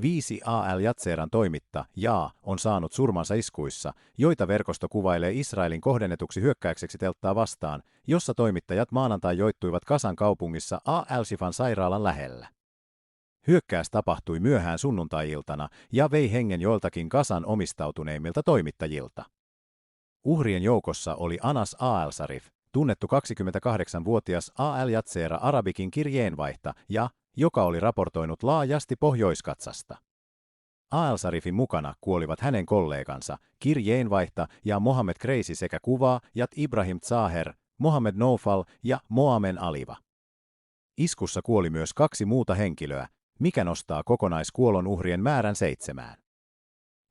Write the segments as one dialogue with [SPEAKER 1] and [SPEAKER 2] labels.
[SPEAKER 1] 5 Al Jazeeran toimitta on saanut surmansa iskuissa, joita verkosto kuvailee Israelin kohdennetuksi hyökkäykseksi telttaa vastaan, jossa toimittajat maanantai joittuivat Gazan kaupungissa Al-Shifan sairaalan lähellä. Hyökkäys tapahtui myöhään sunnuntai-iltana ja vei hengen joiltakin Gazan omistautuneimmilta toimittajilta. Uhrien joukossa oli Anas Al-Sarif, tunnettu 28-vuotias Al Jazeera Arabikin kirjeenvaihtaja, joka oli raportoinut laajasti Pohjois-Gazasta. Al-Sarifin mukana kuolivat hänen kollegansa, kirjeenvaihtaja Mohammed Kreisi sekä kuvaajat Ibrahim Zaher, Mohammed Noufal ja Moamen Aliva. Iskussa kuoli myös 2 muuta henkilöä, mikä nostaa kokonaiskuolon uhrien määrän 7.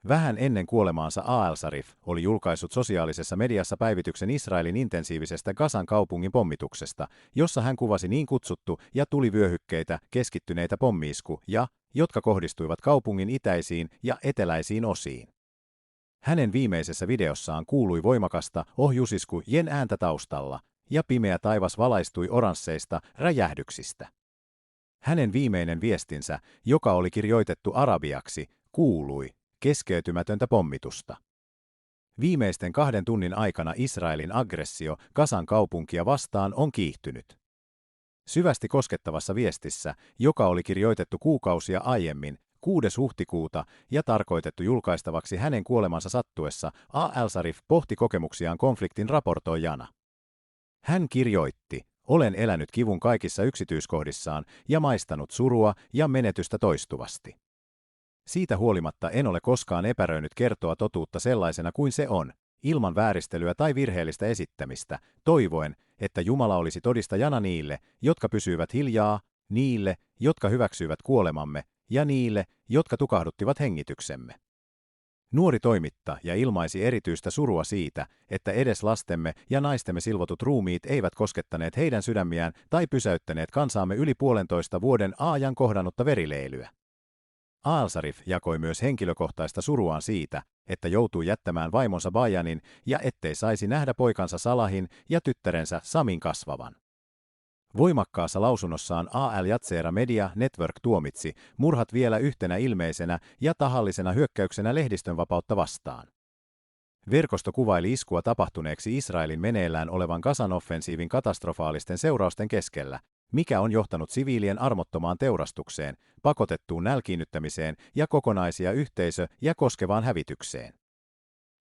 [SPEAKER 1] Vähän ennen kuolemaansa Al-Sarif oli julkaissut sosiaalisessa mediassa päivityksen Israelin intensiivisestä Gazan kaupungin pommituksesta, jossa hän kuvasi niin kutsuttu ja tulivyöhykkeitä keskittyneitä pommiiskuja, jotka kohdistuivat kaupungin itäisiin ja eteläisiin osiin. Hänen viimeisessä videossaan kuului voimakasta ohjusiskujen ääntä taustalla, ja pimeä taivas valaistui oransseista räjähdyksistä. Hänen viimeinen viestinsä, joka oli kirjoitettu arabiaksi, kuului: keskeytymätöntä pommitusta. Viimeisten 2 tunnin aikana Israelin aggressio Gazan kaupunkia vastaan on kiihtynyt. Syvästi koskettavassa viestissä, joka oli kirjoitettu kuukausia aiemmin, 6. huhtikuuta ja tarkoitettu julkaistavaksi hänen kuolemansa sattuessa, Al-Sarif pohti kokemuksiaan konfliktin raportoijana. Hän kirjoitti: olen elänyt kivun kaikissa yksityiskohdissaan ja maistanut surua ja menetystä toistuvasti. Siitä huolimatta en ole koskaan epäröinyt kertoa totuutta sellaisena kuin se on, ilman vääristelyä tai virheellistä esittämistä, toivoen, että Jumala olisi todistajana niille, jotka pysyivät hiljaa, niille, jotka hyväksyivät kuolemamme, ja niille, jotka tukahduttivat hengityksemme. Nuori toimittaja ilmaisi erityistä surua siitä, että edes lastemme ja naistemme silvotut ruumiit eivät koskettaneet heidän sydämiään tai pysäyttäneet kansaamme yli 1,5 vuoden ajan kohdannutta verileilyä. Al-Sarif jakoi myös henkilökohtaista suruaan siitä, että joutui jättämään vaimonsa Bayanin ja ettei saisi nähdä poikansa Salahin ja tyttärensä Samin kasvavan. Voimakkaassa lausunnossaan Al Jazeera Media Network tuomitsi murhat vielä yhtenä ilmeisenä ja tahallisena hyökkäyksenä lehdistönvapautta vastaan. Verkosto kuvaili iskua tapahtuneeksi Israelin meneillään olevan Gazan offensiivin katastrofaalisten seurausten keskellä, mikä on johtanut siviilien armottomaan teurastukseen, pakotettuun nälkiinnyttämiseen ja kokonaisia yhteisöjä koskevaan hävitykseen.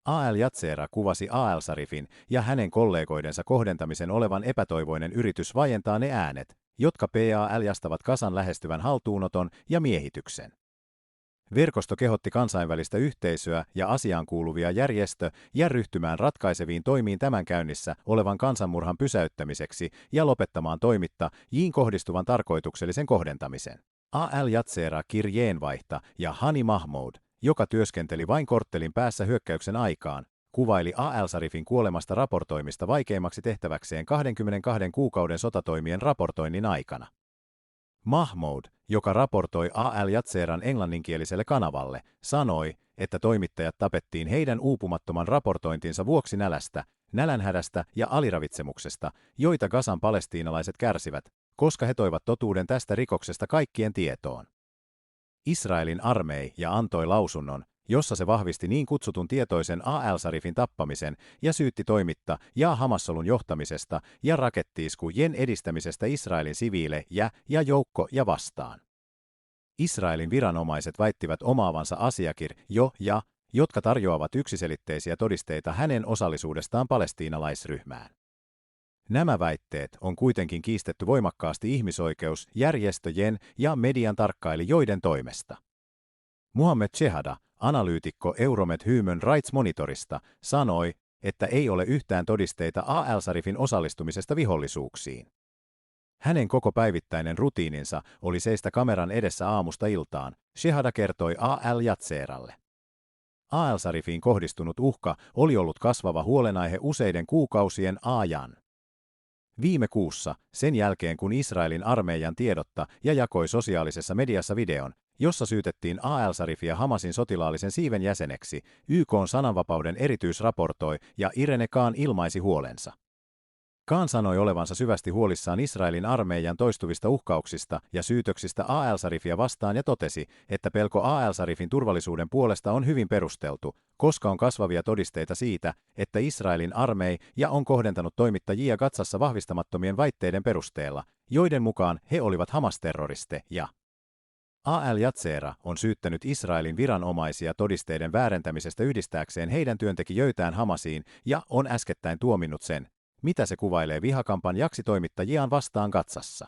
[SPEAKER 1] Al Jazeera kuvasi Al-Sarifin ja hänen kollegoidensa kohdentamisen olevan epätoivoinen yritys vaientaa ne äänet, jotka paljastavat Gazan lähestyvän haltuunoton ja miehityksen. Verkosto kehotti kansainvälistä yhteisöä ja asiaan kuuluvia järjestöjä ryhtymään ratkaiseviin toimiin tämän käynnissä olevan kansanmurhan pysäyttämiseksi ja lopettamaan toimittajiin kohdistuvan tarkoituksellisen kohdentamisen. Al Jazeera kirjeenvaihtaja Hani Mahmoud, joka työskenteli vain korttelin päässä hyökkäyksen aikaan, kuvaili Al-Sarifin kuolemasta raportoimista vaikeimmaksi tehtäväkseen 22 kuukauden sotatoimien raportoinnin aikana. Mahmoud, joka raportoi Al Jazeeran englanninkieliselle kanavalle, sanoi, että toimittajat tapettiin heidän uupumattoman raportointinsa vuoksi nälästä, nälänhädästä ja aliravitsemuksesta, joita Gazan palestiinalaiset kärsivät, koska he toivat totuuden tästä rikoksesta kaikkien tietoon. Israelin armeija antoi lausunnon, jossa se vahvisti niin kutsutun tietoisen Al-Sarifin tappamisen ja syytti toimittajaa Hamassolun johtamisesta ja rakettiiskujen edistämisestä Israelin siviilejä ja joukkoja vastaan. Israelin viranomaiset väittivät omaavansa asiakirjoja, jotka tarjoavat yksiselitteisiä todisteita hänen osallisuudestaan palestiinalaisryhmään. Nämä väitteet on kuitenkin kiistetty voimakkaasti ihmisoikeusjärjestöjen ja median tarkkailijoiden toimesta. Muhammed Shehada, analyytikko Euromed Human Rights Monitorista, sanoi, että ei ole yhtään todisteita Al-Sarifin osallistumisesta vihollisuuksiin. Hänen koko päivittäinen rutiininsa oli seistä kameran edessä aamusta iltaan, Shehada kertoi Al Jazeeralle. Al-Sarifiin kohdistunut uhka oli ollut kasvava huolenaihe useiden kuukausien ajan. Viime kuussa, sen jälkeen kun Israelin armeijan tiedottaja jakoi sosiaalisessa mediassa videon, jossa syytettiin Al-Sarifia Hamasin sotilaallisen siiven jäseneksi, YK:n sananvapauden erityisraportoija Irene Khan ilmaisi huolensa. Khan sanoi olevansa syvästi huolissaan Israelin armeijan toistuvista uhkauksista ja syytöksistä al-Sharifia vastaan ja totesi, että pelko al-Sharifin turvallisuuden puolesta on hyvin perusteltu, koska on kasvavia todisteita siitä, että Israelin armeija on kohdentanut toimittajia Gazassa vahvistamattomien väitteiden perusteella, joiden mukaan he olivat Hamas-terroristeja. Al-Jazeera on syyttänyt Israelin viranomaisia todisteiden väärentämisestä yhdistääkseen heidän työntekijöitään Hamasiin ja on äskettäin tuominnut sen, mitä se kuvailee vihakampanjaksi toimittajiaan vastaan Gazassa.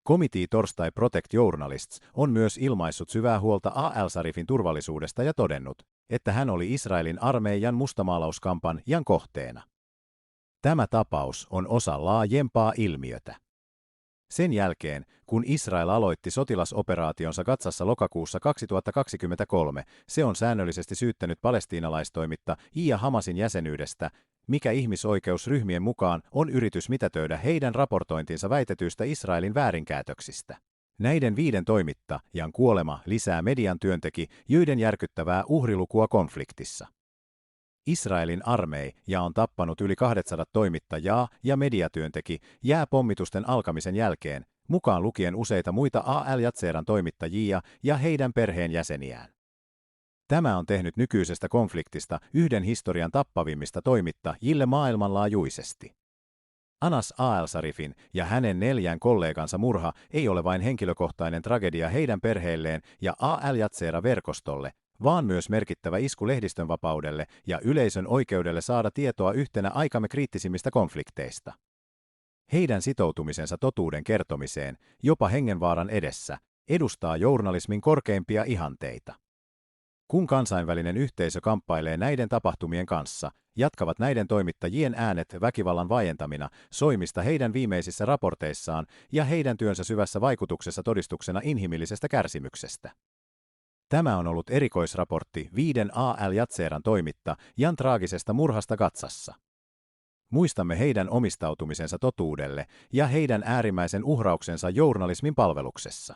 [SPEAKER 1] Committee Torstai Protect Journalists on myös ilmaissut syvää huolta al-Sharifin turvallisuudesta ja todennut, että hän oli Israelin armeijan mustamaalauskampanjan kohteena. Tämä tapaus on osa laajempaa ilmiötä. Sen jälkeen, kun Israel aloitti sotilasoperaationsa Gazassa lokakuussa 2023, se on säännöllisesti syyttänyt palestiinalaistoimittajia Hamasin jäsenyydestä, mikä ihmisoikeusryhmien mukaan on yritys mitätöidä heidän raportointinsa väitetyistä Israelin väärinkäytöksistä. Näiden 5 toimittajan kuolema lisää median työntekijöiden järkyttävää uhrilukua konfliktissa. Israelin armeija on tappanut yli 200 toimittajaa ja mediatyöntekijää pommitusten alkamisen jälkeen, mukaan lukien useita muita al-Jazeeran toimittajia ja heidän perheenjäseniään. Tämä on tehnyt nykyisestä konfliktista yhden historian tappavimmista toimittajille maailmanlaajuisesti. Anas al-Sharifin ja hänen 4 kollegansa murha ei ole vain henkilökohtainen tragedia heidän perheilleen ja al-Jazeera-verkostolle, vaan myös merkittävä isku lehdistönvapaudelle ja yleisön oikeudelle saada tietoa yhtenä aikamme kriittisimmistä konflikteista. Heidän sitoutumisensa totuuden kertomiseen, jopa hengenvaaran edessä, edustaa journalismin korkeimpia ihanteita. Kun kansainvälinen yhteisö kamppailee näiden tapahtumien kanssa, jatkavat näiden toimittajien äänet väkivallan vaientamina soimista heidän viimeisissä raporteissaan ja heidän työnsä syvässä vaikutuksessa todistuksena inhimillisestä kärsimyksestä. Tämä on ollut erikoisraportti 5 al-Jazeeran toimittajan traagisesta murhasta Gazassa. Muistamme heidän omistautumisensa totuudelle ja heidän äärimmäisen uhrauksensa journalismin palveluksessa.